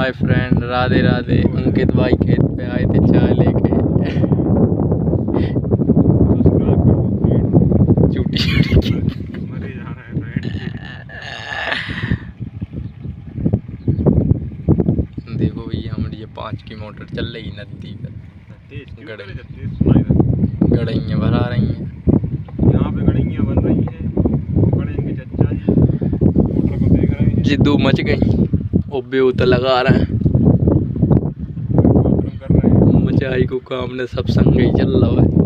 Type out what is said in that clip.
हाय friend, Radhe Radhe. Ankit भाई खेत पे आए थे चाय लेके। चूटी देखो भैया हमारी ये 5 की मोटर चल रही नदी पर। गड़ैयाँ भरा रही हैं यहाँ पे, गड़ैयाँ बन रही हैं। गड़ेंगे चचा जी मोटर को देख रहे हैं। जिद्दू मच गई। ओबे उतर लगा रहे हैं, मचाई को काम ने सब संग ही चल रहा है।